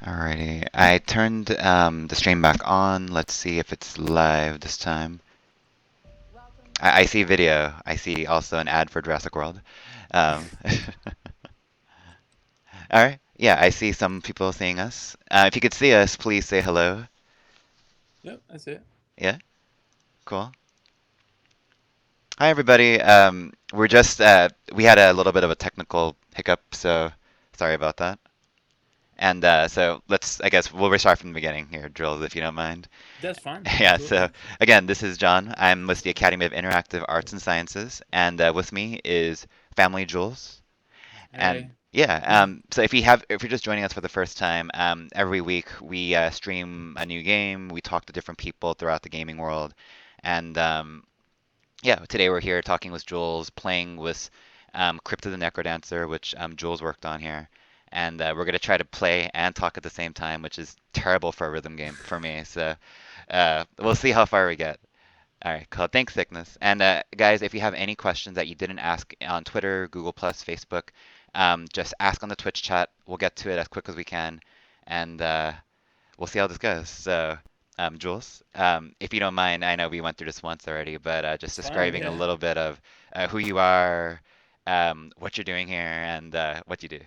Alrighty, I turned the stream back on. Let's see if it's live this time. I see video. I see also an ad for Jurassic World. Um, all right, yeah, I see some people seeing us. If you could see us, please say hello. Yep, that's it. Yeah, cool. Hi, everybody. We had a little bit of a technical hiccup, so sorry about that. And so I guess we'll restart from the beginning here, Drills, if you don't mind. That's fine. Yeah, so Absolutely. again, this is John. I'm with the Academy of Interactive Arts and Sciences, and with me is Family Jules. And Hey. yeah, so if you're just joining us for the first time, every week we stream a new game. We talk to different people throughout the gaming world, and yeah, today we're here talking with Jules, playing with Crypt the Necrodancer, which Jules worked on here. And we're going to try to play and talk at the same time, which is terrible for a rhythm game for me. So we'll see how far we get. All right, cool. Thanks, Sickness. And guys, if you have any questions that you didn't ask on Twitter, Google Plus, Facebook, just ask on the Twitch chat. We'll get to it as quick as we can, and we'll see how this goes. So, Jules, if you don't mind, I know we went through this once already, but just It's fine. describing a Yeah. little bit of who you are, what you're doing here, and what you do.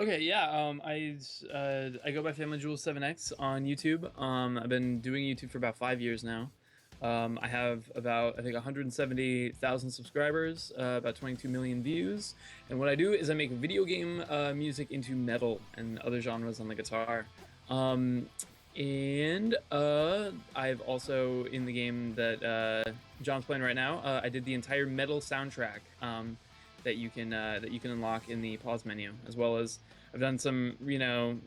Okay. Yeah. I go by FamilyJules7x on YouTube. I've been doing YouTube for about 5 years now. I have about I think 170,000 subscribers, about 22 million views. And what I do is I make video game music into metal and other genres on the guitar. Um, and I've also in the game that John's playing right now. I did the entire metal soundtrack. That you can unlock in the pause menu, as well as I've done some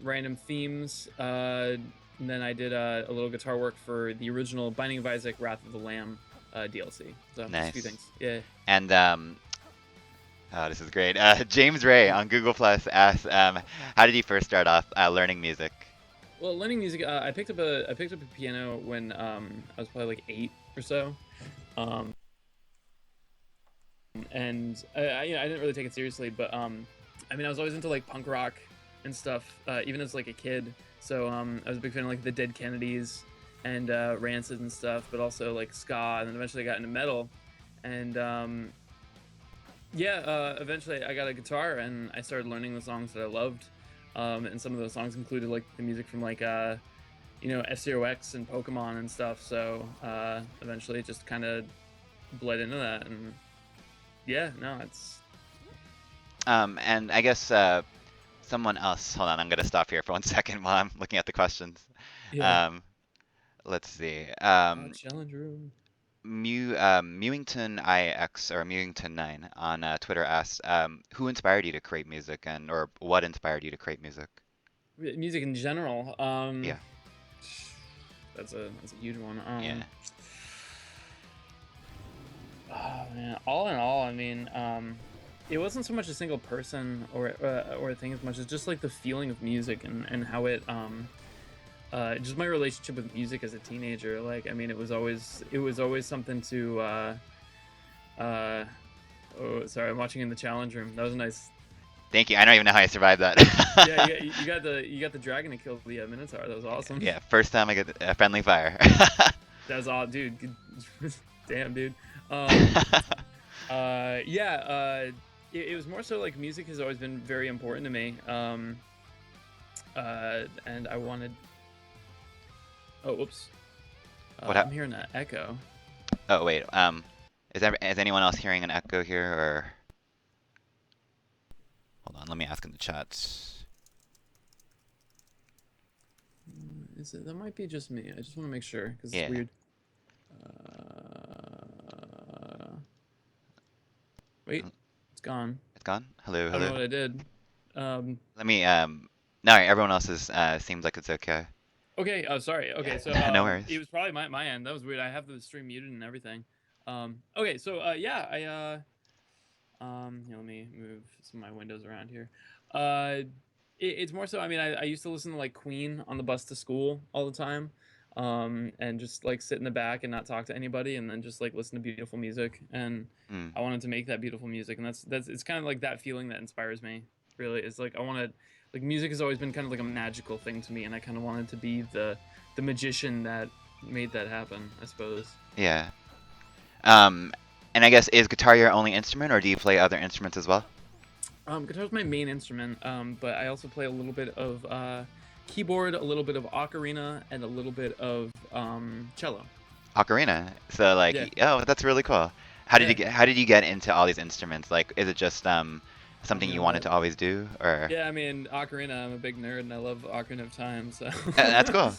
random themes. And then I did a little guitar work for the original Binding of Isaac: Wrath of the Lamb DLC. So just a few Nice. things. Yeah. And oh, this is great. James Ray on Google Plus asks, how did you first start off learning music? Well, learning music, I picked up a piano when I was probably like 8 or so. Um, and I didn't really take it seriously, but I mean, I was always into like punk rock and stuff, even as like a kid. So I was a big fan of like the Dead Kennedys and Rancid and stuff, but also like ska, and then eventually I got into metal. And yeah, eventually I got a guitar and I started learning the songs that I loved. And some of those songs included like the music from like FCOX and Pokemon and stuff. So eventually it just kind of bled into that, and yeah, no, it's And I guess someone else, hold on, I'm gonna stop here for 1 second while I'm looking at the questions. yeah. Um, let's see. Challenge room. Mewington IX or Mewington9 on Twitter asks, who inspired you to create music and or what inspired you to create music? Music in general. Yeah, That's a huge one. yeah. Oh man, all in all, I mean, it wasn't so much a single person or a thing as much as just like the feeling of music and how it just my relationship with music as a teenager. Like, I mean, it was always something to uh oh, sorry, I'm watching in the challenge room. That was a nice. Thank you. I don't even know how I survived that. Yeah, you got the dragon to kill the minotaur. That was awesome. Yeah, first time I get a friendly fire. That was all, dude. Damn, dude. Um, yeah. It was more so like music has always been very important to me. And I wanted. Oh, whoops. What I'm hap hearing that echo. Oh wait, is anyone else hearing an echo here or hold on, let me ask in the chats. Is it? That might be just me. I just want to make sure because it's Yeah, weird. Wait, it's gone. it's gone. Hello, I don't hello. know what I did. Um, Let me no, everyone else is seems like it's okay. okay. Oh, sorry. Okay, so Yeah, no it worries. was probably my end. That was weird. I have the stream muted and everything. Okay, so yeah, here, let me move some of my windows around here. It's more so. I mean, I used to listen to like Queen on the bus to school all the time, and just like sit in the back and not talk to anybody, and then just like listen to beautiful music. And Mm. I wanted to make that beautiful music, and that's it's kind of like that feeling that inspires me. Really, is like I want to like music has always been kind of like a magical thing to me, and I kind of wanted to be the magician that made that happen, I suppose. Yeah. Um, and I guess is guitar your only instrument, or do you play other instruments as well? Guitar is my main instrument, but I also play a little bit of keyboard, a little bit of ocarina, and a little bit of cello. Ocarina. So Yeah, like, oh, that's really cool. yeah. How did you get into all these instruments? Like, is it just Oh, something you you know wanted what? to always do, or Yeah, I mean, Ocarina, I'm a big nerd and I love Ocarina of Time, so That's cool.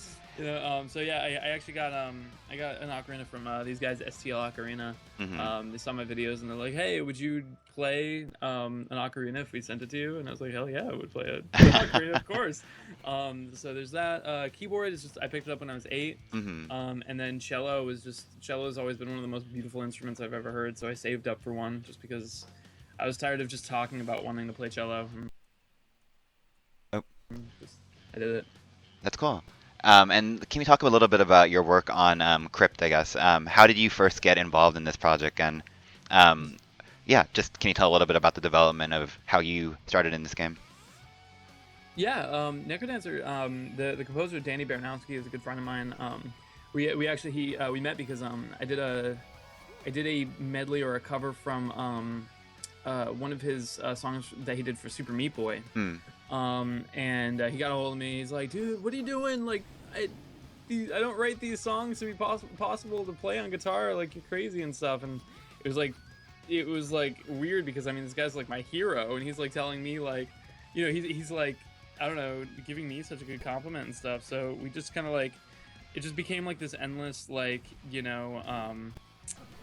so yeah, I actually got I got an ocarina from these guys STL Ocarina. Hmm. They saw my videos and they're like, "Hey, would you play an ocarina if we sent it to you?" And I was like, "Hell yeah, I would play an ocarina, of course." So there's that. Keyboard is just I picked it up when I was 8. Hmm. And then cello has always been one of the most beautiful instruments I've ever heard, so I saved up for one just because I was tired of just talking about wanting to play cello. Oh, Just, I did it. that's cool. And can we talk a little bit about your work on Crypt, I guess? How did you first get involved in this project? And um, yeah, just can you tell a little bit about the development of how you started in this game? Yeah, Necrodancer, the composer Danny Baranowski is a good friend of mine. We actually we met because I did a medley or a cover from one of his songs that he did for Super Meat Boy. Hmm. And he got a hold of me. He's like, "Dude, what are you doing? Like, I don't write these songs to be possible to play on guitar. Like, you're crazy and stuff." And it was like, it was like weird because I mean, this guy's like my hero, and he's like telling me like, he's like, I don't know, giving me such a good compliment and stuff. So we just kind of like, it just became like this endless like,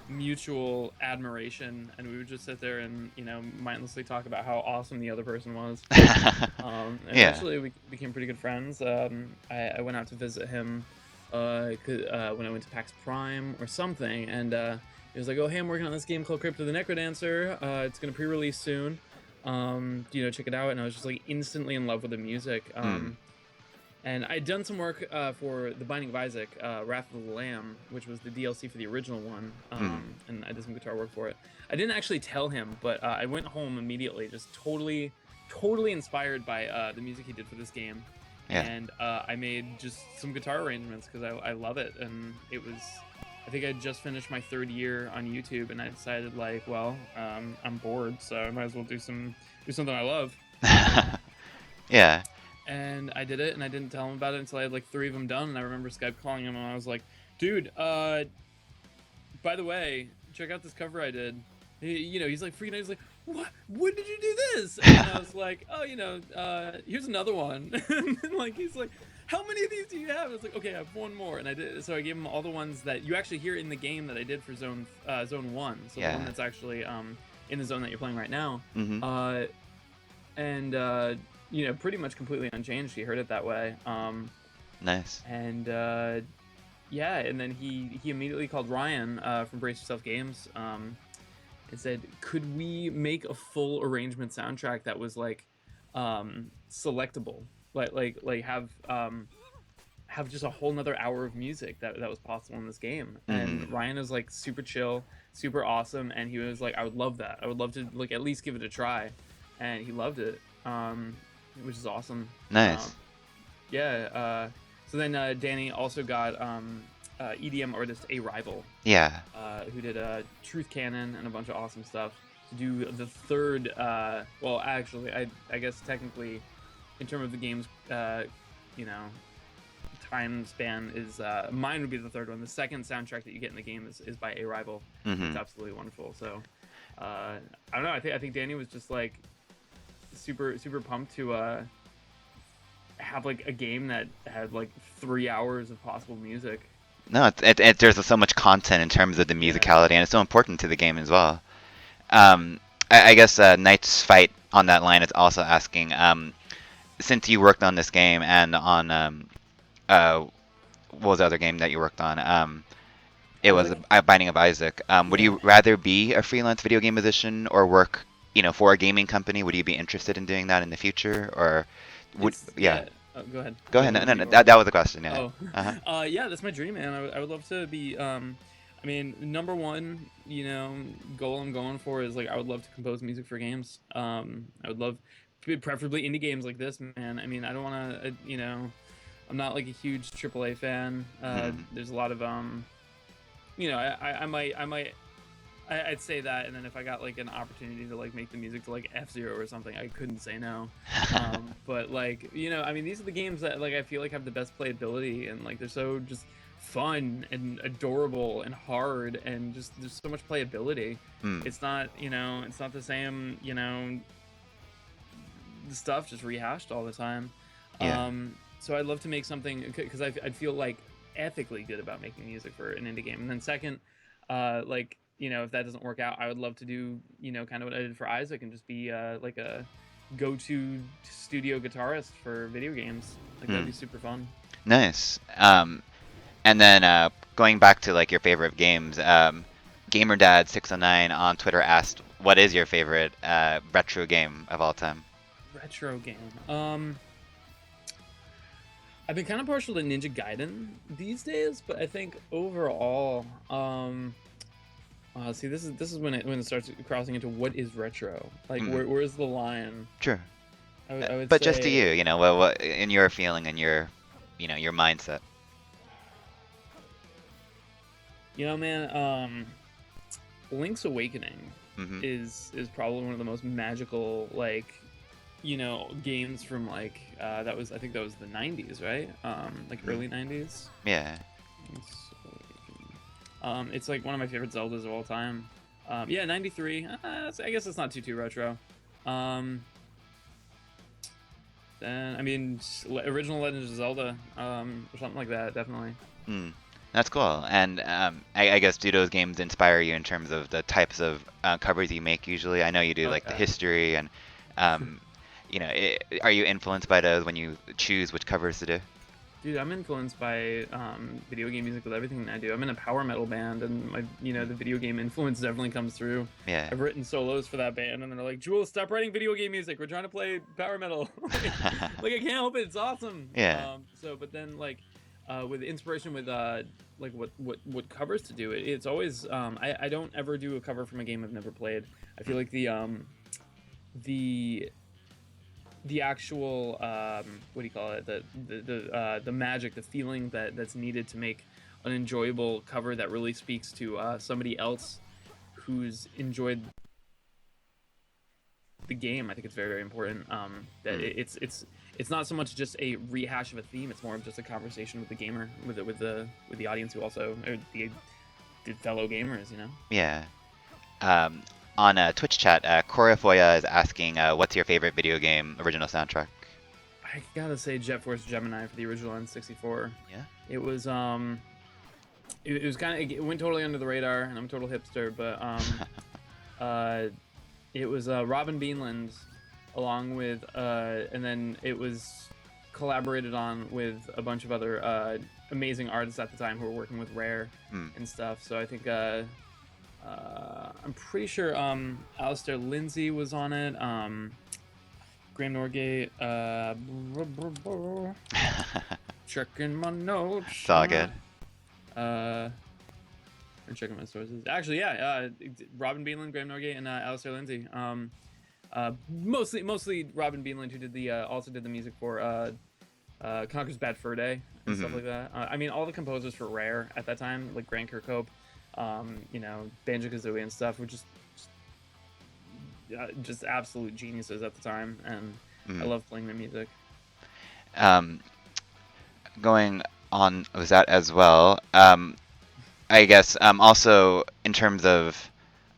mutual admiration, and we would just sit there and mindlessly talk about how awesome the other person was. And Yeah. eventually we became pretty good friends. I went out to visit him when I went to PAX Prime or something, and he was like, "Oh, hey, I'm working on this game called Crypt of the Necrodancer. It's gonna pre-release soon. Check it out." And I was just like instantly in love with the music. Hmm. And I'd done some work for The Binding of Isaac, Wrath of the Lamb, which was the DLC for the original one, Hmm. and I did some guitar work for it. I didn't actually tell him, but I went home immediately, just totally inspired by the music he did for this game, Yeah. and I made just some guitar arrangements because I love it, and it was. I think I just finished my 3rd year on YouTube, and I decided like, well, I'm bored, so I might as well do something I love. Yeah. And I did it, and I didn't tell him about it until I had like 3 of them done. And I remember Skype calling him, and I was like, "Dude, by the way, check out this cover I did." He's like freaking out. He's like, "What? When did you do this?" And I was like, "Oh, here's another one." And then, like he's like, "How many of these do you have?" And I was like, "Okay, I have one more." And I did. So I gave him all the ones that you actually hear in the game that I did for Zone 1. So the one Yeah. that's actually in the zone that you're playing right now. Hmm. And pretty much completely unchanged. He heard it that way. Nice. And yeah, and then he immediately called Ryan from Brace Yourself Games and said, "Could we make a full arrangement soundtrack that was like selectable, like have just a whole nother hour of music that was possible in this game?" And Hmm. Ryan was like super chill, super awesome, and he was like, "I would love that. I would love to like at least give it a try," and he loved it. Which is awesome. Um, Nice. yeah. So then Danny also got EDM artist A Rival, Yeah. who did Truth Cannon and a bunch of awesome stuff to do the 3rd. Well, actually, I guess technically, in terms of the game's you know time span, is mine would be the 3rd one. The 2nd soundtrack that you get in the game is by A Rival. It's Hmm. absolutely wonderful. So I don't know. I think Danny was just like super pumped to have like a game that had like 3 hours of possible music. No, there's so much content in terms of the Yeah. musicality, and it's so important to the game as well. Um, I guess Knight's Fight on that line is also asking, since you worked on this game and on uh, what was the other game that you worked on? It was Isaac? Binding of Isaac. Would Yeah. you rather be a freelance video game musician or work, for a gaming company? Would you be interested in doing that in the future, or would It's yeah? yeah. Oh, go ahead. Go ahead. No, no, What do no. you want? That was the question. Yeah. Oh, Uh-huh. yeah, that's my dream, man. I would love to be. I mean, number one, goal I'm going for is like I would love to compose music for games. I would love preferably indie games like this, man. I mean, I don't want to, I'm not like a huge AAA fan. Hmm. There's a lot of I'd say that, and then if I got like an opportunity to like make the music to like F-Zero or something, I couldn't say no. But like, I mean, these are the games that like I feel like have the best playability, and like they're so just fun and adorable and hard, and just there's so much playability. Mm. It's not the same, the stuff just rehashed all the time. Yeah. So I'd love to make something because I'd feel like ethically good about making music for an indie game. And then second, like if that doesn't work out, I would love to do kind of what I did for Isaac and just be like a go-to studio guitarist for video games. Like that'd Mm. be super fun. Nice. And then going back to like your favorite games, GamerDad609 on Twitter asked, "What is your favorite retro game of all time?" Retro game. I've been kind of partial to Ninja Gaiden these days, but I think overall, see, this is when it starts crossing into what is retro. Like, Mm. where's the line? Sure. I would But just to say, you, what in your feeling and your mindset. man, Link's Awakening Hmm. is probably one of the most magical like, games from like I think that was the 90s, right? Like Mm. early 90s. Yeah. Link's Awakening. It's like one of my favorite Zeldas of all time. Yeah, 93. I guess it's not too retro. Um, then I mean, original Legend of Zelda, or something like that, definitely. Mm. That's cool. And I guess do those games inspire you in terms of the types of covers you make usually? I know you do Oh like the yeah. history and um, are you influenced by those when you choose which covers to do? Dude, I'm influenced by video game music with everything I do. I'm in a power metal band, and the video game influence definitely comes through. Yeah. I've written solos for that band, and they're like, "Jules, stop writing video game music. We're trying to play power metal." Like I can't help it. It's awesome. Yeah. But then like, with inspiration with like what covers to do, it's always I don't ever do a cover from a game I've never played. I feel like the the actual what do you call it, the magic, the feeling that's needed to make an enjoyable cover that really speaks to somebody else who's enjoyed the game. I think it's very, very important that Mm. it's not so much just a rehash of a theme. It's more of just a conversation with the gamer, with the audience who also are the fellow gamers. Yeah. Um, on Twitch chat, Corifoya is asking, "What's your favorite video game original soundtrack?" I gotta say Jet Force Gemini for the original N64. Yeah. It was it was kind of, it went totally under the radar, and I'm a total hipster, but it was Robin Beanland, along with and then it was collaborated on with a bunch of other amazing artists at the time who were working with Rare Mm. and stuff. So I think I'm pretty sure Alistair Lindsay was on it. Graham Norgate. Checking my notes. It's all good. I'm checking my sources. Actually, yeah, Robin Beanland, Graham Norgate, and Alistair Lindsay. Mostly Robin Beanland, who did the also did the music for Conker's Bad Fur Day and stuff Mhm. like that. I mean, all the composers for Rare at that time, like Grant Kirkhope, Banjo-Kazooie and stuff, were just absolute geniuses at the time, and I Mm. love playing their music. Um, Going on with that as well. I guess also in terms of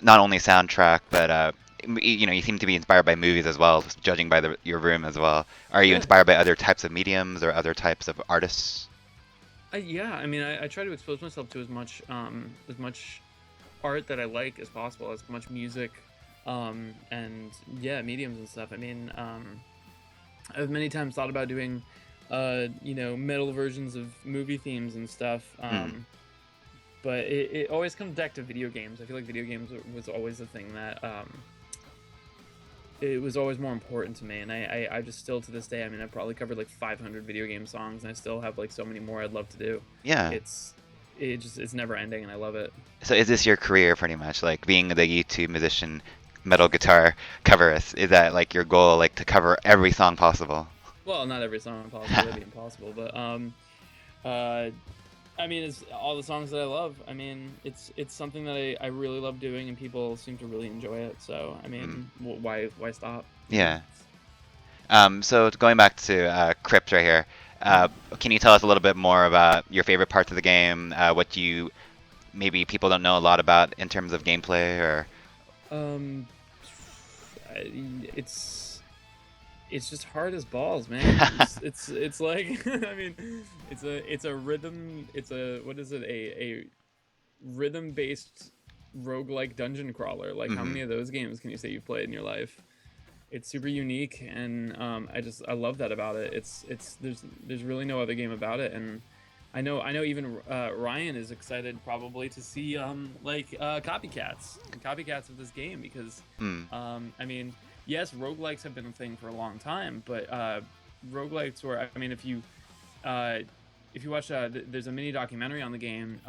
not only soundtrack, but you seem to be inspired by movies as well, judging by your room as well. Are you Yeah, inspired by other types of mediums or other types of artists? yeah. I mean, I try to expose myself to as much art that I like as possible, as much music, and yeah, mediums and stuff. I mean, I've many times thought about doing, metal versions of movie themes and stuff. Mm. But it always comes back to video games. I feel like video games was always the thing that it was always more important to me, and I just still to this day. I mean, I've probably covered like 500 video game songs, and I still have like so many more I'd love to do. Yeah. It's never ending, and I love it. So is this your career pretty much, like being the YouTube musician, metal guitar coverist? Is that like your goal, like to cover every song possible? Well, not every song possible. That'd be impossible. But uh, I mean, it's all the songs that I love. I mean, it's something that I really love doing, and people seem to really enjoy it. So I Mm, mean, why stop? You know. yeah. So going back to Crypt right here, uh, Mhm. can you tell us a little bit more about your favorite parts of the game? What you maybe people don't know a lot about in terms of gameplay, or Um, it's it's just hard as balls, man. It's like I mean, it's a rhythm. It's a what is it? A rhythm based roguelike dungeon crawler. Like how hmm many of those games can you say you've played in your life? It's super unique, and I love that about it. It's there's really no other game about it, and I know even Ryan is excited probably to see copycats of this game because mm, I mean, yes, roguelikes have been a thing for a long time, but roguelikes were, I mean, uh, if you watch there's a mini documentary on the game.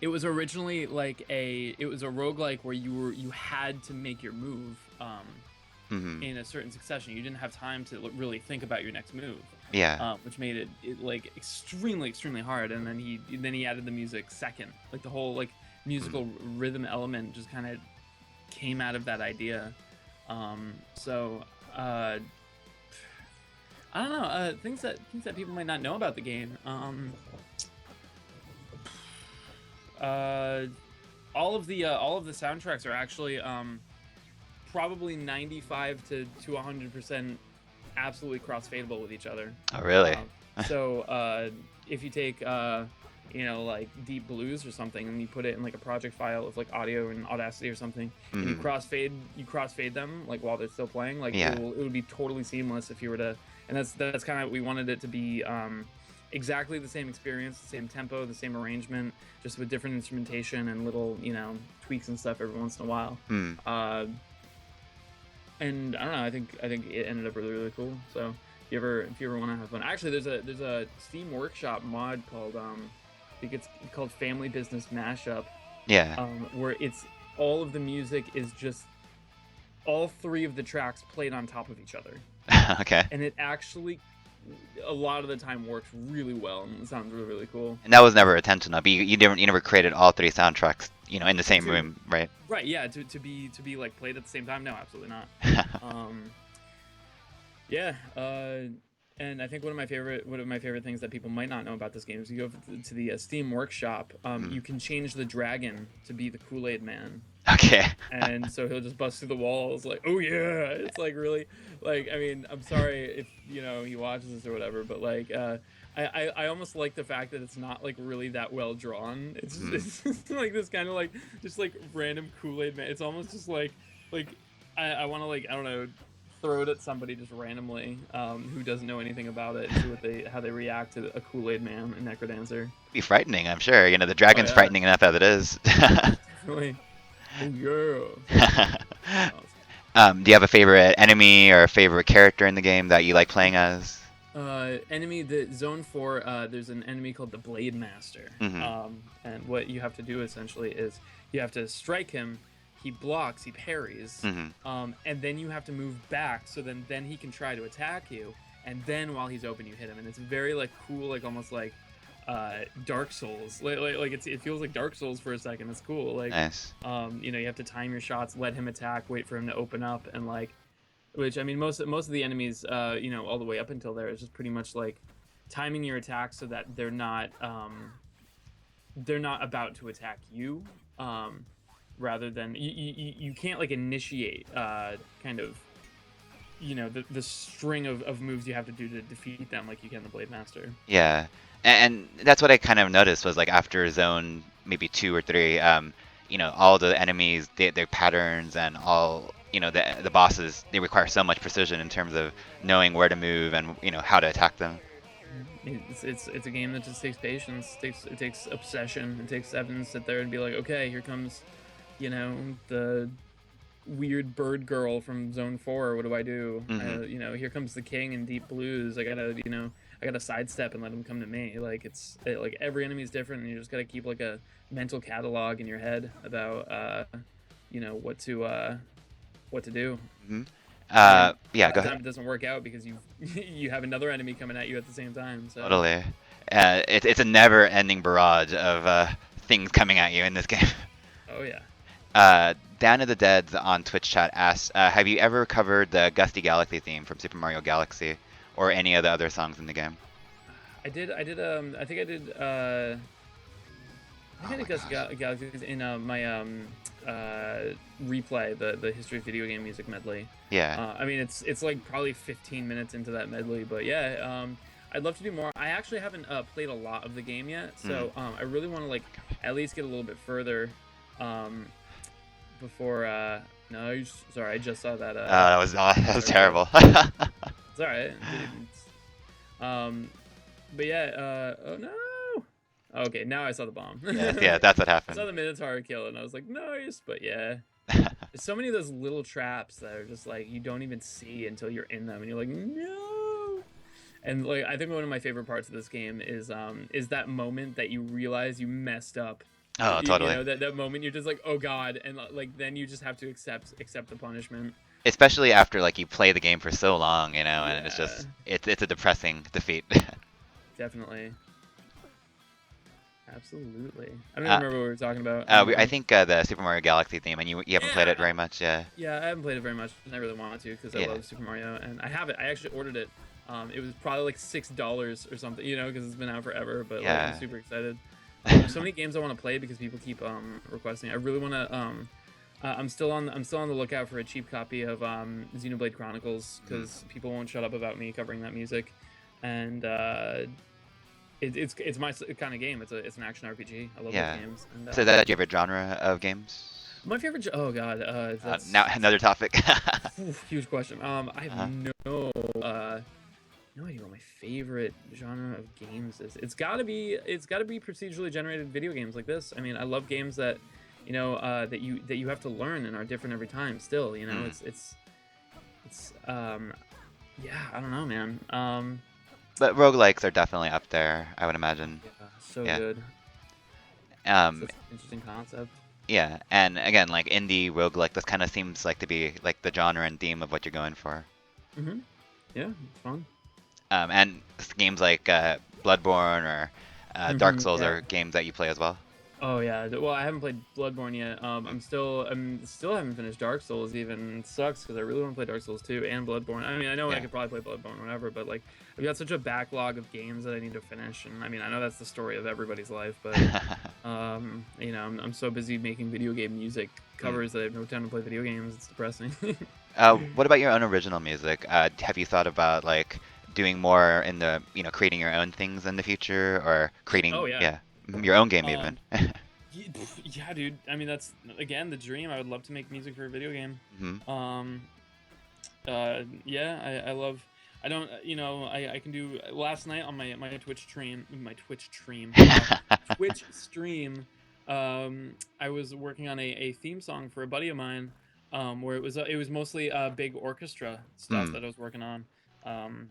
It was originally it was a roguelike where you had to make your move hmm in a certain succession. You didn't have time to really think about your next move, yeah, which made it like extremely hard. And then he added the music second, like the whole like mm, musical rhythm element just kind of came out of that idea. So I don't know things that people might not know about the game. Uh, all of the soundtracks are actually probably 95 to 100% absolutely cross-fadeable with each other. oh really? So if you take like Deep Blues or something and you put it in like a project file of like audio and Audacity or something, and hmm you crossfade them like while they're still playing, like Yeah, it would be totally seamless if you were to. And that's kind of, we wanted it to be exactly the same experience, the same tempo, the same arrangement, just with different instrumentation and little tweaks and stuff every once in a while. mm, Uh, and I don't know. I think it ended up really cool. So if you ever want to have fun, actually, there's a Steam Workshop mod called I think it's called Family Business Mashup, yeah, where it's all of the music is just all three of the tracks played on top of each other, okay. and it actually a lot of the time works really well and it sounds really cool. And that was never intentional, but you never created all three soundtracks, in the same To room, right? Right, yeah, to be like played at the same time. No, absolutely not. Um, Yeah, and I think one of my favorite things that people might not know about this game is you go to the Steam Workshop. Mm, You can change the dragon to be the Kool-Aid Man, okay. and so he'll just bust through the walls like, oh yeah, it's like really, like, I mean, I'm sorry if he watches this or whatever, but like I almost like the fact that it's not like really that well drawn. It's just, Mm. it's just like this kind of like just like random Kool-Aid Man. It's almost just like I want to, like, I don't know, throw it at somebody just randomly who doesn't know anything about it and see how they react to a Kool-Aid Man and Necrodancer. Be frightening, I'm sure. The Oh dragon's yeah, frightening enough as it is. definitely. Oh yeah. Awesome. Do you have a favorite enemy or a favorite character in the game that you like playing as? Enemy, the zone 4, there's an enemy called the Blade Master. hmm And what you have to do essentially is you have to strike him, he blocks, he parries, hmm and then you have to move back so then he can try to attack you, and then while he's open you hit him, and it's very like cool, like almost like Dark Souls, like it feels like Dark Souls for a second. It's cool, like Nice. you have to time your shots, let him attack, wait for him to open up, and like, which, I mean, most of the enemies, all the way up until there is just pretty much like timing your attacks so that they're not about to attack you, rather than you can't like initiate kind of the string of moves you have to do to defeat them like you can the Blade Master. Yeah, and that's what I kind of noticed was like after zone maybe 2 or 3, all the enemies, their patterns and all, the bosses, they require so much precision in terms of knowing where to move and how to attack them. It's a game that just takes patience, it takes obsession, it takes Evan to sit there and be like, okay, here comes the weird bird girl from Zone 4. What do I do? hmm Here comes the king in Deep Blues. I gotta sidestep and let him come to me. Like every enemy is different, and you just gotta keep like a mental catalog in your head about what to do. Hmm. And Yeah, half go the ahead. time it doesn't work out because you you have another enemy coming at you at the same time. So Totally. It's a never-ending barrage of things coming at you in this game. oh yeah. Down to the Deads on Twitch chat asks, have you ever covered the Gusty Galaxy theme from Super Mario Galaxy, or any of the other songs in the game? I think I did I Oh think my I did gosh. Galaxies in my replay, the history of video game music medley. Yeah. I mean it's like probably 15 minutes into that medley, but yeah, I'd love to do more. I actually haven't played a lot of the game yet, Mm. so I really want to like at least get a little bit further um, before no, sorry, I just saw that That was arrow. terrible. It's all right, dude. Um, but yeah, oh no. Okay, now I saw the bomb. Yes, yeah, that's what I saw happened. the Minotaur kill, and I was like, nice. But yeah, there's so many of those little traps that are just like you don't even see until you're in them, and you're like, no. And like, I think one of my favorite parts of this game is that moment that you realize you messed up. Oh, You totally. know that moment you're just like, oh god, and like then you just have to accept the punishment. Especially after like you play the game for so long, and it's Yeah, just it's a depressing defeat. definitely, absolutely. I don't even uh, remember what we were talking about. I think the Super Mario Galaxy theme, and you haven't played Yeah, it very much, yeah. yeah, I haven't played it very much, and I really wanted to because I Yeah. love Super Mario, and I have it. I actually ordered it. It was probably like $6 or something, you know, because it's been out forever. But like, I'm Yeah. super excited. There's so many games I want to play because people keep requesting. I really want to. I'm still on the lookout for a cheap copy of Xenoblade Chronicles Mhm. because people won't shut up about me covering that music, and it's my kind of game. It's an action RPG. I love those Yeah. games. And So is that your favorite genre of games? my favorite. Oh god, Now another topic. huge question. I have Uh-huh. no idea what my favorite genre of games is. It's gotta be procedurally generated video games like this. I mean, I love games that, that you have to learn and are different every time. Still, Mm. it's yeah, I don't know, man. But roguelikes are definitely up there, I would imagine. Yeah, so Yeah. good. Um, Such an interesting concept. yeah, and again, like indie roguelike, this kind of seems like to be like the genre and theme of what you're going for. Mhm. Yeah, it's fun. And games like Bloodborne or Dark Souls Yeah. are games that you play as well. Oh yeah. Well, I haven't played Bloodborne yet. I'm still haven't finished Dark Souls even. It sucks because I really want to play Dark Souls 2 and Bloodborne. I mean, I know I Yeah. could probably play Bloodborne whenever, but like I've got such a backlog of games that I need to finish. And I mean, I know that's the story of everybody's life, but I'm so busy making video game music Mm. covers that I have no time to play video games. It's depressing. What about your own original music? Have you thought about like doing more in the, creating your own things in the future, or Oh creating, yeah. yeah, your own game even? Um, yeah, dude. I mean, that's again the dream. I would love to make music for a video game. Hmm. Um, yeah, I love. I don't, I can do. Last night on my Twitch stream, Twitch stream, I was working on a theme song for a buddy of mine, where it was mostly big orchestra stuff Hmm. that I was working on. Um,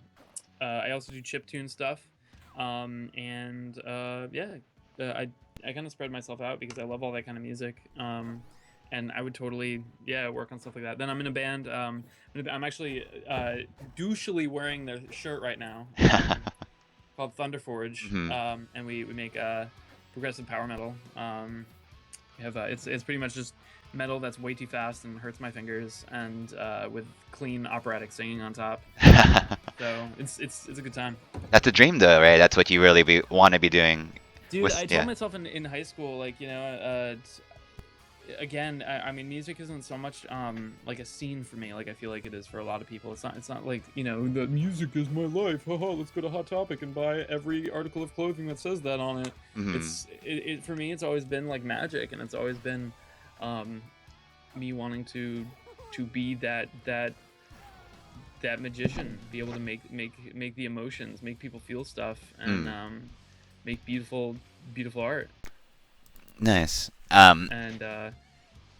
I also do chiptune stuff, and yeah, I kind of spread myself out because I love all that kind of music. And I would totally, yeah, work on stuff like that. Then I'm in a band. I'm actually douchily wearing their shirt right now, called Thunderforge, Hmm. and we make progressive power metal. We have it's pretty much just metal that's way too fast and hurts my fingers, and with clean operatic singing on top. So it's a good time. That's a dream, though, right? That's what you really want to be doing. Dude, With I told yeah. myself in high school, like, again, I mean, music isn't so much like a scene for me, like I feel like it is for a lot of people. It's not like, the music is my life. Haha, let's go to Hot Topic and buy every article of clothing that says that on it. Hmm. It for me, it's always been like magic, and it's always been me wanting to be that magician, be able to make the emotions, make people feel stuff, and Mm. make beautiful art. Nice. And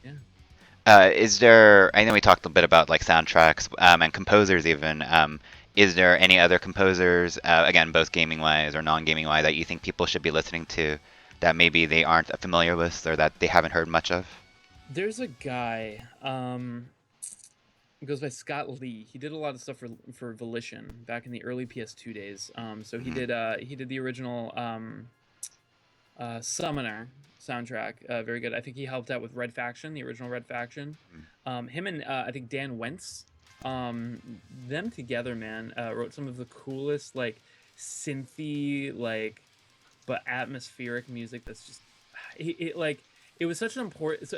yeah. Is there? I know we talked a bit about like soundtracks, and composers even. Is there any other composers, again, both gaming wise or non-gaming wise, that you think people should be listening to that maybe they aren't familiar with or that they haven't heard much of? There's a guy. He goes by Scott Lee. He did a lot of stuff for Volition back in the early PS2 days. So Hmm. he did the original Summoner soundtrack. Very good. I think he helped out with Red Faction, the original Red Faction. Him and I think Dan Wentz, them together, man, wrote some of the coolest like synthy like but atmospheric music. That's just it like it was such an important,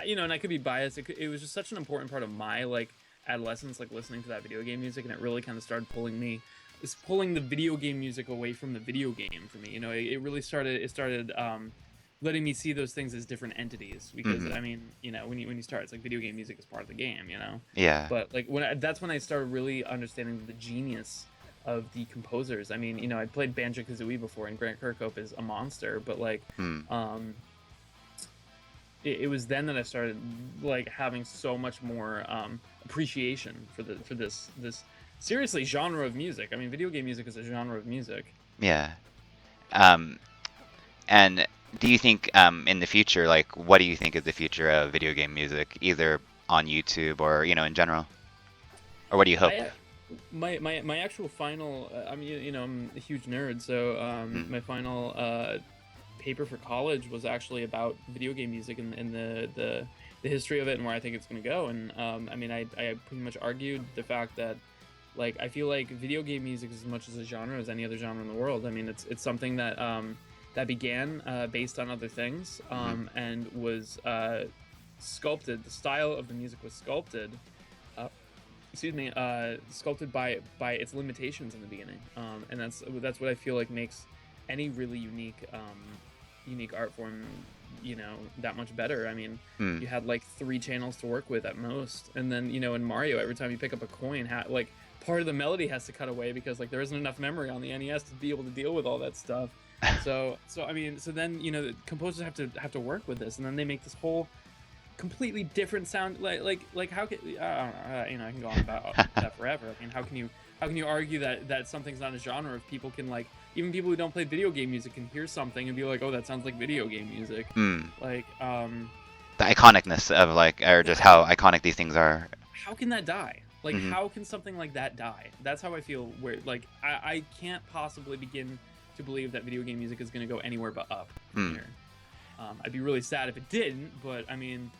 and I could be biased. It was just such an important part of my like adolescence, like listening to that video game music, and it really kind of started pulling me. It's pulling the video game music away from the video game for me. It really started. It started letting me see those things as different entities because Hmm. I mean, when you start, it's like video game music is part of the game. Yeah. But like that's when I started really understanding the genius of the composers. I mean, I played Banjo Kazooie before, and Grant Kirkhope is a monster. But like, Hmm. um, it was then that I started like having so much more appreciation for this seriously genre of music. I mean, video game music is a genre of music. Yeah. Um, and do you think in the future, like, what do you think is the future of video game music, either on YouTube or, in general? Or what do you hope? I my actual final. I mean, I'm a huge nerd, so Mm. my final paper for college was actually about video game music and the history of it and where I think it's going to go. And I mean, I pretty much argued the fact that like I feel like video game music is as much as a genre as any other genre in the world. I mean, it's something that that began based on other things Hmm. and was sculpted. The style of the music was sculpted. Uh, excuse me, sculpted by its limitations in the beginning, and that's what I feel like makes any really unique art form, that much better. I mean, Hmm. you had like 3 channels to work with at most, and then in Mario, every time you pick up a coin, like part of the melody has to cut away because like there isn't enough memory on the NES to be able to deal with all that stuff. So I mean, so then the composers have to work with this, and then they make this whole completely different sound. Like how can I don't know, I can go on about that forever. I mean, how can you argue that something's not a genre if people can like even people who don't play video game music can hear something and be like, oh, that sounds like video game music. Hmm. Like The iconicness of like, or just yeah, how iconic these things are. how can that die? Like Hmm. how can something like that die? That's how I feel. Where like I can't possibly begin to believe that video game music is going to go anywhere but up from Hmm. here. I'd be really sad if it didn't, but I mean,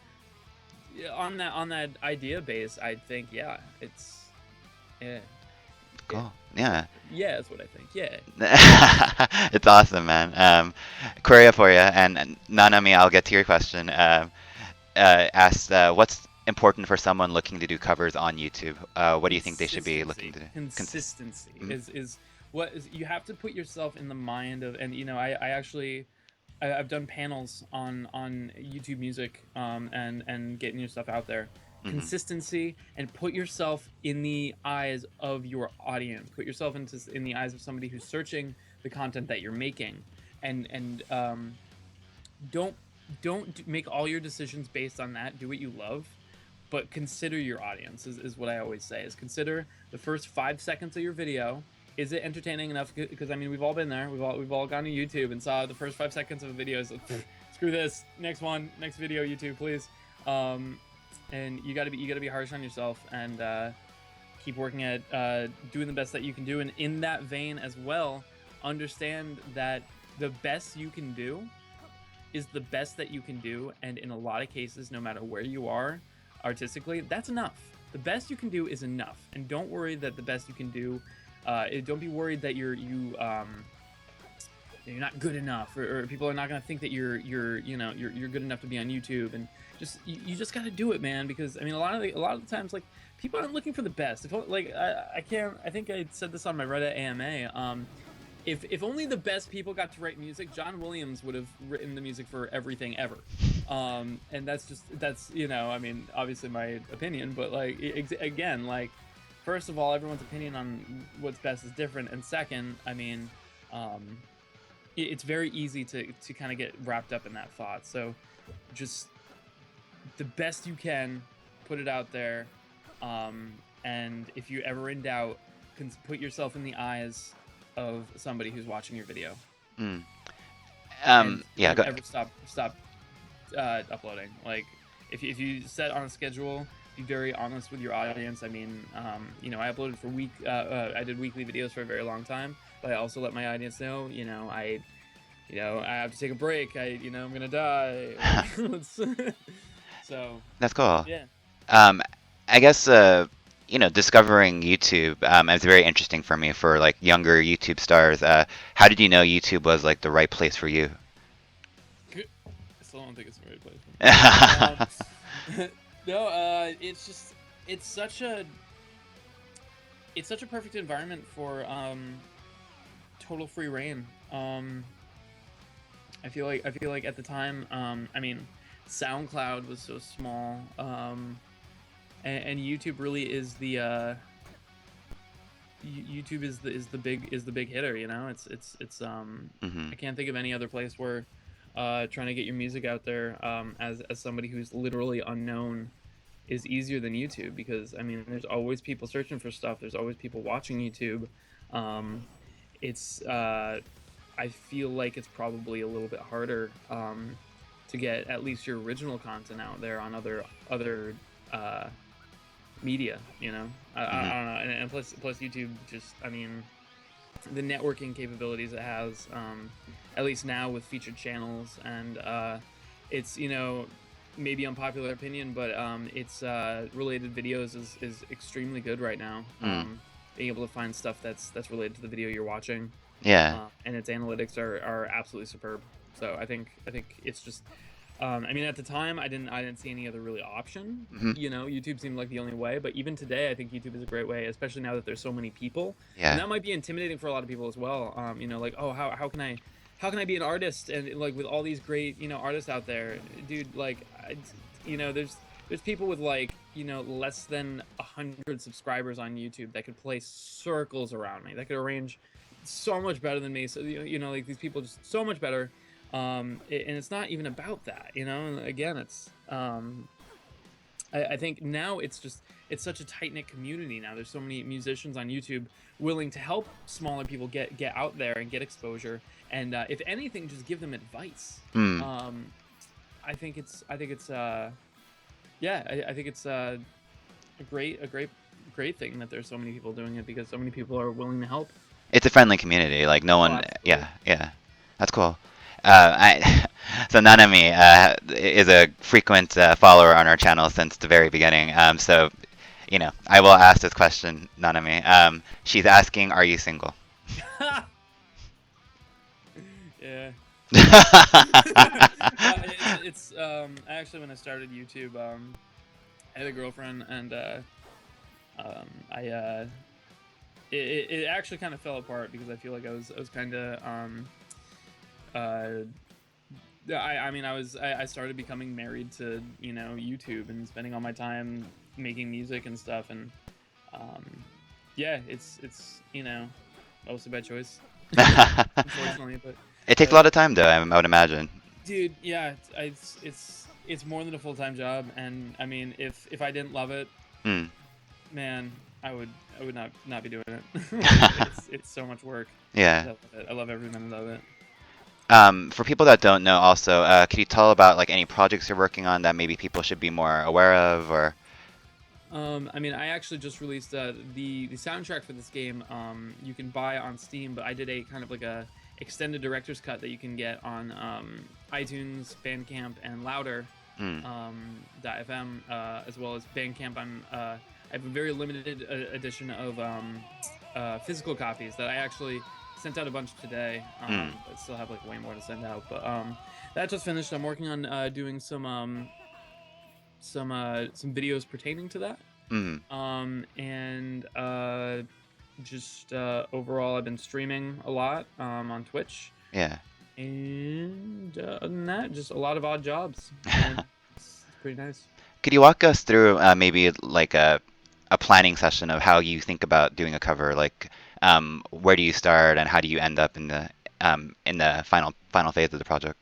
yeah, on that idea base, I think yeah, yeah, yeah, Cool. Yeah. yeah, that's what I think. Yeah. It's awesome, man. Query for you, and Nanami, I'll get to your question. Asked, what's important for someone looking to do covers on YouTube? What do you think they should be looking Consistency. to do? Consistency Mhm. is what is, you have to put yourself in the mind of, and I actually I've done panels on YouTube Music, and getting your stuff out there. Mhm. Consistency, and put yourself in the eyes of your audience. Put yourself in the eyes of somebody who's searching the content that you're making, and don't make all your decisions based on that. Do what you love, but consider your audience is what I always say. Is consider the first 5 seconds of your video. Is it entertaining enough? Because I mean, we've all been there. We've all gone to YouTube and saw the first 5 seconds of a video. So, screw this. Next one. Next video. YouTube, please. And you gotta be harsh on yourself and keep working at doing the best that you can do. And in that vein as well, understand that the best you can do is the best that you can do, and in a lot of cases, no matter where you are artistically, that's enough. The best you can do is enough, and don't worry that the best you can do. Don't be worried that you're not good enough, or people are not going to think that you're good enough to be on YouTube. And you just got to do it, man. Because I mean, a lot of the times, like people aren't looking for the best. If like I can't, I think I said this on my Reddit AMA. If only the best people got to write music, John Williams would have written the music for everything ever. And that's I mean, obviously my opinion, but like again, like first of all, everyone's opinion on what's best is different, and second, I mean, um, it's very easy to kind of get wrapped up in that thought. So just the best you can, put it out there, and if you're ever in doubt, put yourself in the eyes of somebody who's watching your video, Mm. and Yeah. don't Go. ever stop uploading. Like if you set on a schedule, be very honest with your audience. I mean, I uploaded for I did weekly videos for a very long time, but I also let my audience know, I have to take a break. I'm gonna die. So, That's cool. yeah. Um, I guess discovering YouTube is very interesting for me for like younger YouTube stars. How did you know YouTube was like the right place for you? I still don't think it's the right place for me. No, it's just it's such a it's such a perfect environment for total free reign. I feel like at the time, SoundCloud was so small, and YouTube really is the YouTube is the big hitter. Hmm. I can't think of any other place where trying to get your music out there as somebody who's literally unknown is easier than YouTube, because I mean there's always people searching for stuff. There's always people watching YouTube. Um, it's I feel like it's probably a little bit harder to get at least your original content out there on other uh, media. I Hmm. don't know, and plus YouTube just, I mean, the networking capabilities it has, at least now with featured channels, and it's maybe unpopular opinion, but it's related videos is extremely good right now. Mm. Being able to find stuff that's related to the video you're watching, Yeah. and its analytics are absolutely superb. So I think it's just, I mean, at the time, I didn't see any other really option. Hmm. YouTube seemed like the only way. But even today, I think YouTube is a great way, especially now that there's so many people, and Yeah. that might be intimidating for a lot of people as well. Like, oh, how can I be an artist, and like with all these great artists out there, dude. Like, there's people with like less than 100 subscribers on YouTube that could play circles around me, that could arrange so much better than me. So like these people just so much better, and it's not even about that. And again, it's I think now it's such a tight knit community now. There's so many musicians on YouTube willing to help smaller people get out there and get exposure, and if anything, just give them advice. Mm. um I think it's yeah, I think it's a great thing that there's so many people doing it, because so many people are willing to help. It's a friendly community. Like no Oh, one. absolutely. Yeah. Yeah. That's cool. So Nanami is a frequent follower on our channel since the very beginning. So I will ask this question, Nanami. She's asking, "Are you single?" Yeah. It's actually, when I started YouTube, I had a girlfriend, and I it actually kind of fell apart, because I feel like I was kind of uh I mean, I started becoming married to YouTube, and spending all my time making music and stuff, and um yeah, it's mostly by choice, unfortunately, It takes a but lot of time, though. I would imagine. dude, yeah, it's more than a full-time job, and I mean, if I didn't love it, Mm. man, I would not be doing it. It's so much work. Yeah. I love it. I love every minute of it. For people that don't know, also, could you tell about like any projects you're working on that maybe people should be more aware of, or? I mean, I actually just released the soundtrack for this game. You can buy on Steam, but I did a kind of like a extended director's cut that you can get on iTunes, Bandcamp, and Louder, Mm. .fm, as well as Bandcamp. I have a very limited edition of physical copies that I actually sent out a bunch today, Mm. but still have like way more to send out. But that just finished. I'm working on doing some videos pertaining to that. Mm. And just overall, I've been streaming a lot on Twitch, Yeah. and other than that, just a lot of odd jobs, and it's pretty nice. Could you walk us through maybe like a planning session of how you think about doing a cover? Like, where do you start and how do you end up in the final phase of the project?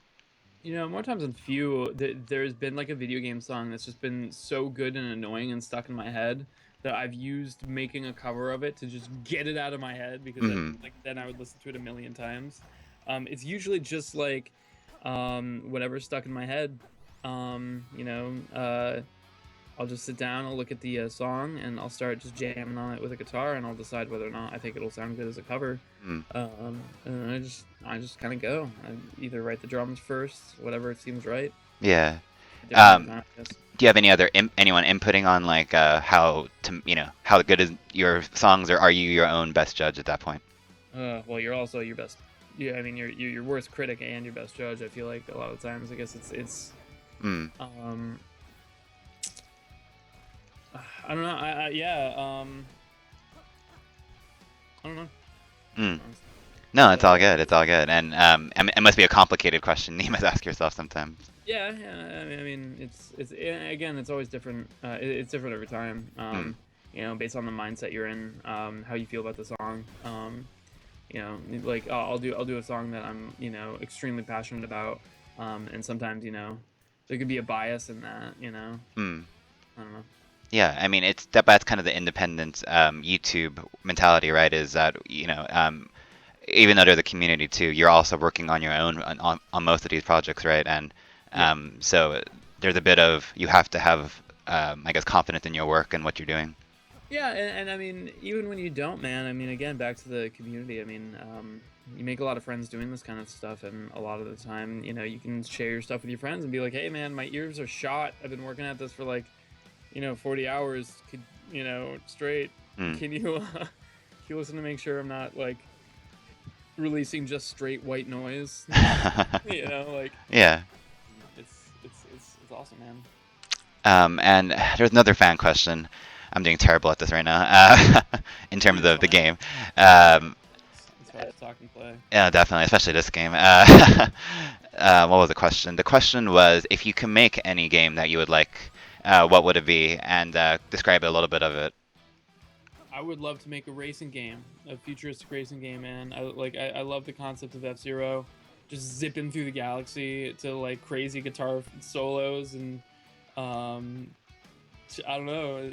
More times than few, there's been like a video game song that's just been so good and annoying and stuck in my head, that I've used making a cover of it to just get it out of my head, because Hmm. then I would listen to it a million times. It's usually just like whatever's stuck in my head. You know, I'll just sit down, I'll look at the song, and I'll start just jamming on it with a guitar, and I'll decide whether or not I think it'll sound good as a cover. Mm. And I just kind of go. I either write the drums first, whatever it seems right. Yeah. Different every time, I guess. Do you have any other anyone inputting on like how to how good is your songs, or are you your own best judge at that point? Well, you're also your best. Yeah, I mean, you're your worst critic and your best judge. I feel like a lot of times, I guess it's Mm. I don't know. Yeah. I don't know. Mm. No, it's all good. It's all good. And it must be a complicated question you must ask yourself sometimes. Yeah, yeah. I mean, it's again, it's always different. It's different every time. Mm. You know, based on the mindset you're in, how you feel about the song. You know, like I'll do a song that I'm extremely passionate about, and sometimes there could be a bias in that. Mm. I don't know. Yeah, I mean that's kind of the independent YouTube mentality, right? Is that even though there's a community too, you're also working on your own on most of these projects, right? And Yeah. so there's a bit of you have to have I guess confidence in your work and what you're doing. Yeah, and I mean, even when you don't, man, I mean, again, back to the community. I mean, you make a lot of friends doing this kind of stuff, and a lot of the time, you can share your stuff with your friends and be like, "Hey, man, my ears are shot. I've been working at this for like, 40 hours, straight. Mm. Can you, can you listen to make sure I'm not like releasing just straight white noise? Like Yeah. it's awesome, man. And there's another fan question. I'm doing terrible at this right now. In terms It's of the fine. game. Um, It's fun to talk and play. yeah, definitely, especially this game. What was the question? The question was, if you can make any game that you would like, what would it be? And describe a little bit of it. I would love to make a racing game, a futuristic racing game, man. I love the concept of F-Zero, just zipping through the galaxy to like crazy guitar solos and um, I don't know.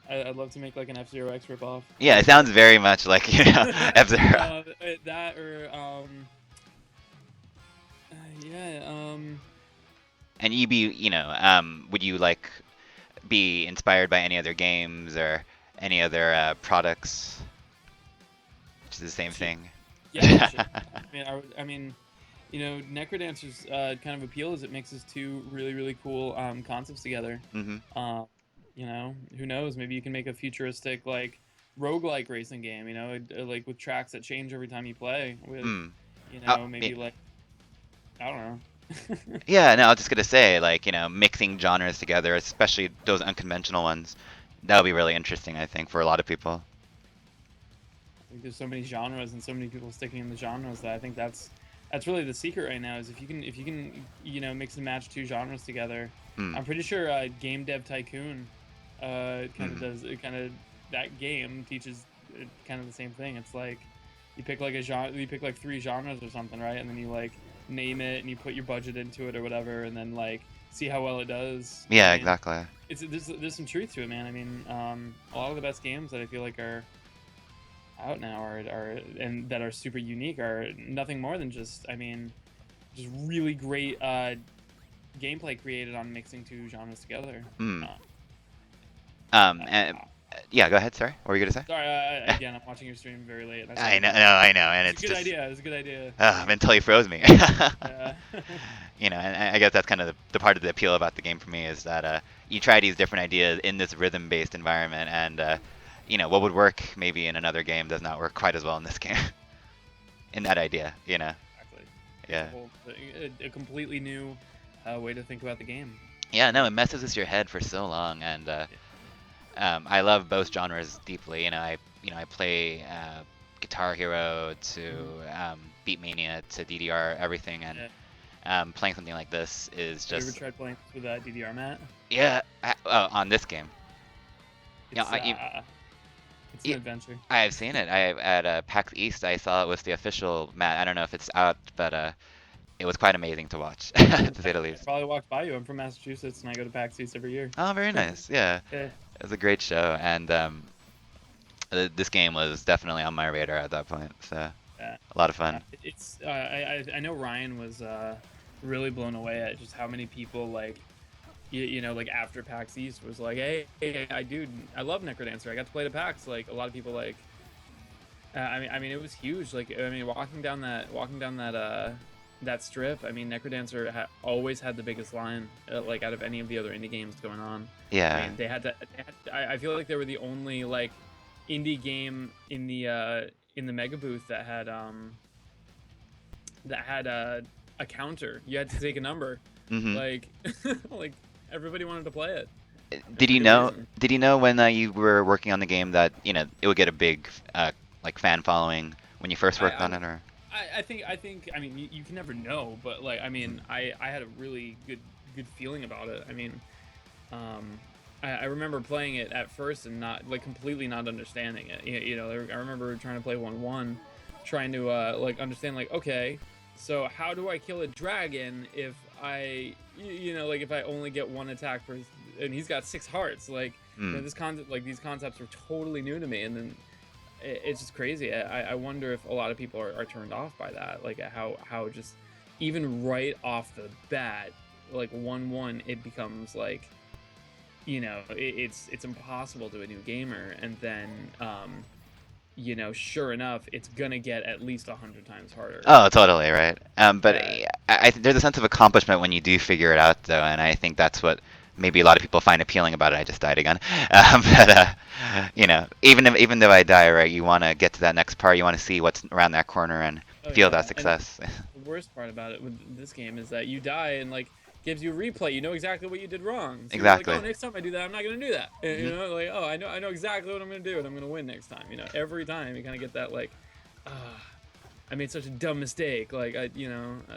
I'd love to make like an F-Zero X ripoff. Yeah, it sounds very much like F-Zero. That or yeah And you be, would you like be inspired by any other games or any other products, which is the same shit. thing? Yeah, for sure. I mean, Necrodancer's kind of appeal is it mixes two really, really cool concepts together. Hmm. Who knows? Maybe you can make a futuristic like roguelike racing game. Like with tracks that change every time you play. With Mm. Oh, maybe like I don't know. yeah, no, I was just gonna say, like, mixing genres together, especially those unconventional ones, that would be really interesting, I think, for a lot of people. Like there's so many genres and so many people sticking in the genres that I think that's really the secret right now is if you can mix and match two genres together. Mm. I'm pretty sure Game Dev Tycoon kind of that game teaches kind of the same thing. It's like you pick like a genre, you pick like three genres or something, right? And then you like name it and you put your budget into it or whatever, and then like see how well it does. Yeah, I mean, exactly. there's some truth to it, man. I mean, a lot of the best games that I feel like are out now are and that are super unique are nothing more than just really great gameplay created on mixing two genres together. Mm. Uh, And yeah, go ahead. Sorry, what were you gonna say? Sorry, again, I'm watching your stream very late. That's I know, no, I know, and it's it's a good just idea. It's a good idea. until you froze me. Yeah. And I guess that's kind of the part of the appeal about the game for me is that you try these different ideas in this rhythm-based environment, and what would work maybe in another game does not work quite as well in this game. In that idea. Exactly. Yeah. A completely new way to think about the game. Yeah, no, it messes with your head for so long, and I love both genres deeply. I play Guitar Hero to Beat Mania to DDR, everything, and Yeah. playing something like this is Have you ever just tried playing with DDR Matt? yeah. On this game, It's it's an yeah, adventure. I've seen it. I at PAX East, I saw it was the official mat. I don't know if it's out, but it was quite amazing to watch, to say the I least. probably walked by you. I'm from Massachusetts, and I go to PAX East every year. Oh, very nice. Yeah, Yeah. it was a great show, and this game was definitely on my radar at that point. So Yeah. a lot of fun. I know Ryan was really blown away at just how many people like you know, like after PAX East was like, hey, I love Necrodancer. I got to play the PAX. Like a lot of people like, I mean, it was huge. Like, I mean, walking down that strip. I mean, Necrodancer always had the biggest line, like out of any of the other indie games going on. I Yeah. mean, I feel like they were the only like indie game in the mega booth that had a counter. You had to take a number. Hmm. Like, like everybody wanted to play it. It was Did you pretty know? amazing. Did you know when you were working on the game that it would get a big like fan following when you first I, worked I on it, or? I think I mean you can never know, but like I Mm. mean I had a really good feeling about it. I mean, um, I remember playing it at first and not like completely not understanding it. You know, I remember trying to play 1-1, trying to like understand like okay, so how do I kill a dragon if you know like if I only get one attack per and he's got 6 hearts like you know Mm. this concept like these concepts were totally new to me and then it's just crazy. I wonder if a lot of people are turned off by that, like how just even right off the bat, like 1-1, it becomes like you know it's impossible to a new gamer, and then you know sure enough, it's gonna get at least 100 times harder. Oh, totally, right. But Yeah, there's a sense of accomplishment when you do figure it out, though, and I think that's what maybe a lot of people find appealing about it. I just died again. But even though I die, right, you want to get to that next part. You want to see what's around that corner and oh feel yeah, that and success. the worst part about it with this game is that you die and like gives you a replay. You know exactly what you did wrong, so you're like, oh, Exactly. next time I do that, I'm not gonna do that. And, you Hmm. know, like oh, I know exactly what I'm gonna do, and I'm gonna win next time. You know, every time you kind of get that like, ah, I made such a dumb mistake. Like I don't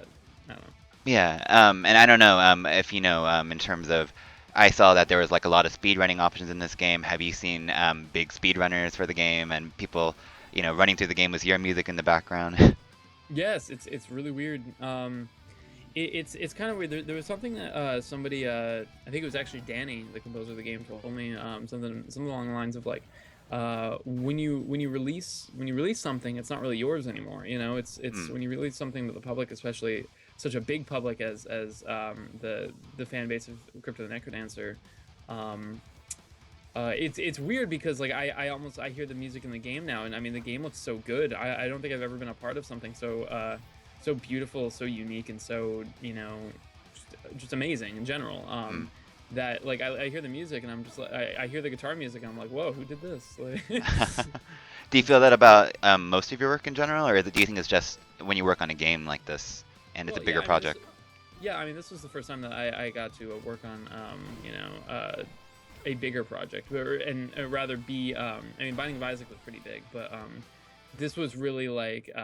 know. Yeah. And I don't know if you know in terms of. I saw that there was like a lot of speedrunning options in this game. Have you seen big speedrunners for the game and people, running through the game with your music in the background? Yes, it's really weird. It's kind of weird. There was something that somebody I think it was actually Danny, the composer of the game, told me something along the lines of like when you release something, it's not really yours anymore. You know, it's Hmm. when you release something to the public, especially such a big public as the fan base of Crypt the Necrodancer. Um, it's weird because like I hear the music in the game now, and I mean the game looks so good. I don't think I've ever been a part of something so beautiful, so unique, and so you know just amazing in general. Hmm. That like I hear the music and I'm just like I hear the guitar music and I'm like whoa, who did this? Like, Do you feel that it's pretty cool. about most of your work in general, or do you think it's just when you work on a game like this and it's a Well, bigger yeah, I mean project? this was the first time that I got to work on you know a bigger project and rather be I mean Binding of Isaac was pretty big, but this was really like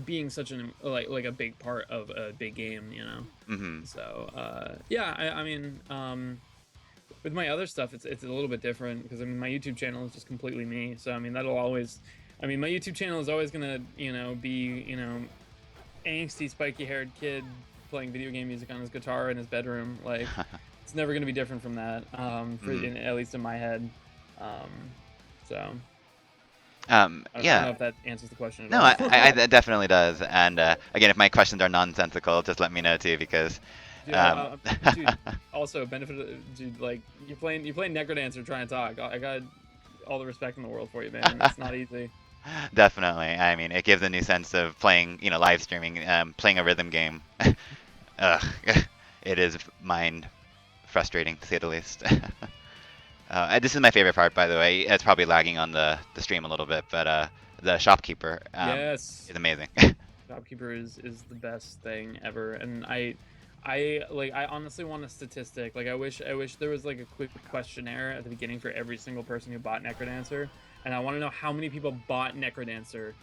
being such an like a big part of a big game, you know. Hmm. So yeah, I mean with my other stuff it's a little bit different because I mean my YouTube channel is just completely me. So I mean that'll always I mean my YouTube channel is always gonna you know be you know angsty spiky haired kid playing video game music on his guitar in his bedroom. Like it's never gonna be different from that. For Hmm. at least in my head. Um, so I don't Yeah. know if that answers the question at No, all. it definitely does. And again, if my questions are nonsensical, just let me know too, because. Dude, Um, dude. Also, benefit, dude. Like you're playing Necrodancer, trying to talk. I got all the respect in the world for you, man. It's not easy. Definitely. I mean, it gives a new sense of playing, live streaming, playing a rhythm game. Ugh, it is mind frustrating to say the least. This is my favorite part, by the way. It's probably lagging on the stream a little bit, but the shopkeeper Yes, is amazing. Shopkeeper is the best thing ever, and I honestly want a statistic. Like I wish there was like a quick questionnaire at the beginning for every single person who bought Necrodancer, and I want to know how many people bought Necrodancer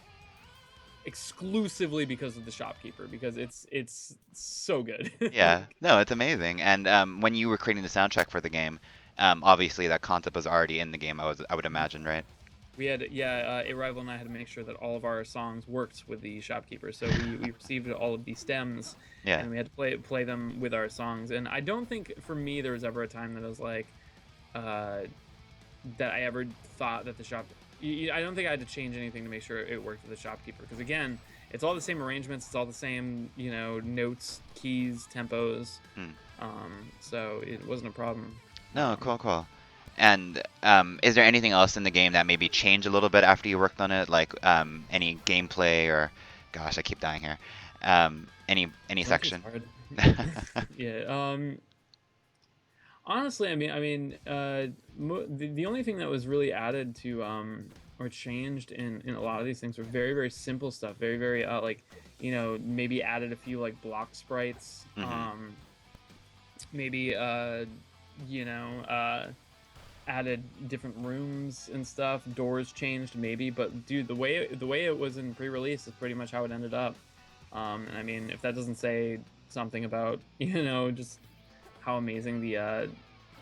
exclusively because of the shopkeeper because it's so good. Yeah, Like, no, it's amazing. And when you were creating the soundtrack for the game, obviously that concept was already in the game. I would imagine, right? we had yeah, A Rival and I had to make sure that all of our songs worked with the shopkeeper. So we received all of the stems, Yeah. and we had to play them with our songs. And I don't think for me there was ever a time that I was like, uh, that I ever thought that the I don't think I had to change anything to make sure it worked for the shopkeeper. Because again, it's all the same arrangements. It's all the same, notes, keys, tempos. Hmm. So it wasn't a problem. No, cool, cool. And is there anything else in the game that maybe changed a little bit after you worked on it, like any gameplay or, gosh, I keep dying here. Any Geometry's section? hard. Yeah. Honestly, the only thing that was really added to or changed in a lot of these things were very very simple stuff. Very very like maybe added a few like block sprites. Hmm. Maybe you know added different rooms and stuff. Doors changed maybe, but dude, the way it was in pre-release is pretty much how it ended up. And I mean, if that doesn't say something about just how amazing the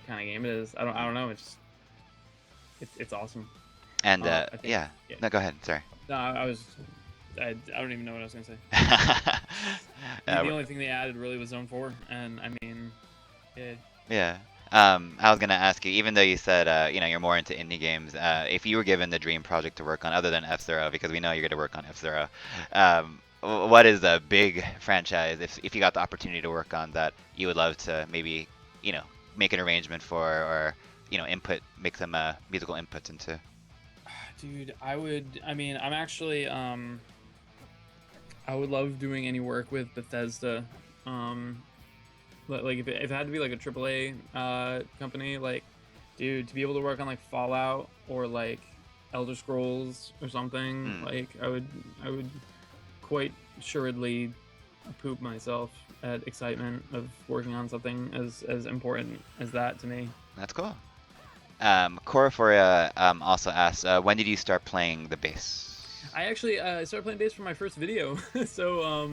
kind of game it is, I don't know. It's awesome. And I think yeah, yeah. no, go ahead. Sorry. No, I don't even know what I was gonna say. The Uh, only thing they added really was Zone 4, and I mean, yeah. yeah. I was gonna ask you, even though you said you're more into indie games, if you were given the dream project to work on, other than F-Zero, because we know you're gonna work on F-Zero, what is a big franchise if you got the opportunity to work on that you would love to maybe you know make an arrangement for or make some musical inputs into? Dude, I mean, I'm actually I would love doing any work with Bethesda. Um, like if it had to be like a AAA company, like, dude, to be able to work on like Fallout or like Elder Scrolls or something, Hmm. like I would quite assuredly poop myself at excitement of working on something as important as that to me. That's cool. Coraforia also asks, when did you start playing the bass? I actually started playing bass for my first video. So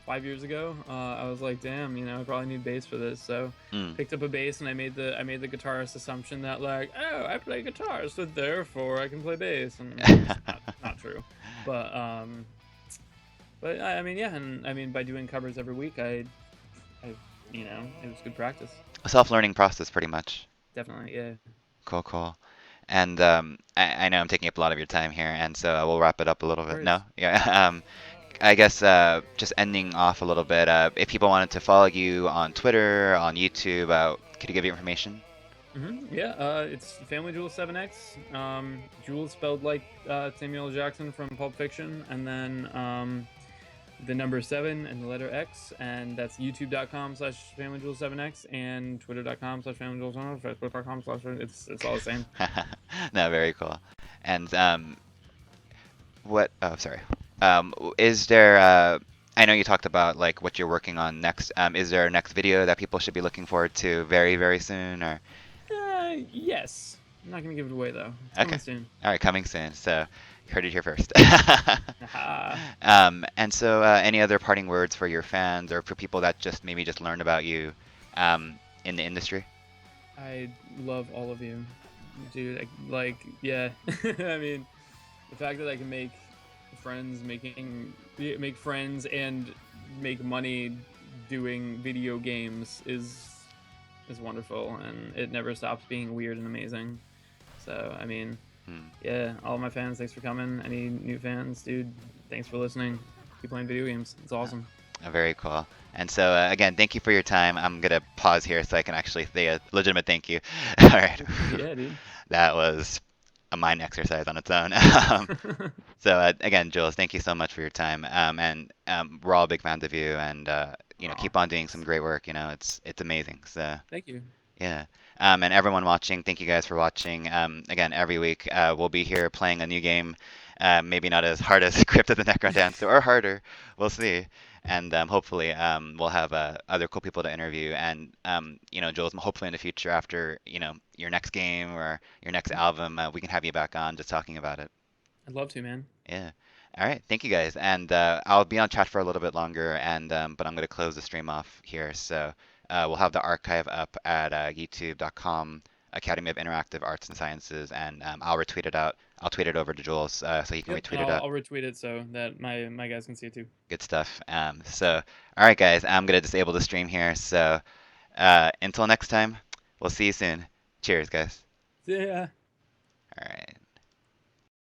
5 years ago, I was like, damn, I probably need bass for this. So Mm. picked up a bass and I made the guitarist assumption that like, oh, I play guitar, so therefore I can play bass, and it's not true. But I mean, yeah, and I mean by doing covers every week, I it was good practice. A self-learning process, pretty much. Definitely, yeah. Cool, cool. And I know I'm taking up a lot of your time here, and so we'll wrap it up a little No bit. worries. No? Yeah. I guess just ending off a little bit, if people wanted to follow you on Twitter, on YouTube, could you give your information? Yeah, it's FamilyJules7x. Jules spelled like Samuel L. Jackson from Pulp Fiction, and then the number 7 and the letter X, and that's youtube.com/FamilyJules7x and twitter.com/FamilyJules7x, Facebook.com/ it's all the same. No, very cool. And what? Oh, sorry. Is there? I know you talked about like what you're working on next. Is there a next video that people should be looking forward to very, very soon? Or Yes. I'm not gonna give it away though. It's okay, coming soon. all right, coming soon. So you heard it here first. Haha. And so, any other parting words for your fans or for people that just maybe just learned about you in the industry? I love all of you, dude. Like, yeah. I mean, the fact that I can make friends and make money doing video games is wonderful, and it never stops being weird and amazing. So, I mean, Hmm. yeah, all my fans, thanks for coming. Any new fans, dude, thanks for listening. Keep playing video games. It's awesome. Very cool. And so, again, thank you for your time. I'm gonna pause here so I can actually say a legitimate thank you. All right. Yeah, dude. That was a mind exercise on its own. So again, Jules, thank you so much for your time. And we're all big fans of you, and Aw, keep on doing some thanks. great work. It's amazing. So Thank you. yeah. And everyone watching, thank you guys for watching. Again, every week we'll be here playing a new game. Maybe not as hard as Crypt of the Necrodancer, or harder. We'll see. And hopefully we'll have other cool people to interview. And Jules, hopefully in the future, after your next game or your next album, we can have you back on just talking about it. I'd love to, man. Yeah. All right. Thank you guys. And I'll be on chat for a little bit longer, and but I'm going to close the stream off here. So we'll have the archive up at youtube.com Academy of Interactive Arts and Sciences, and I'll retweet it out. I'll tweet it over to Jules so he can Yep, retweet and it I'll, out. I'll retweet it so that my guys can see it too. Good stuff. So, all right, guys, I'm going to disable the stream here. So until next time, we'll see you soon. Cheers, guys. Yeah. All right.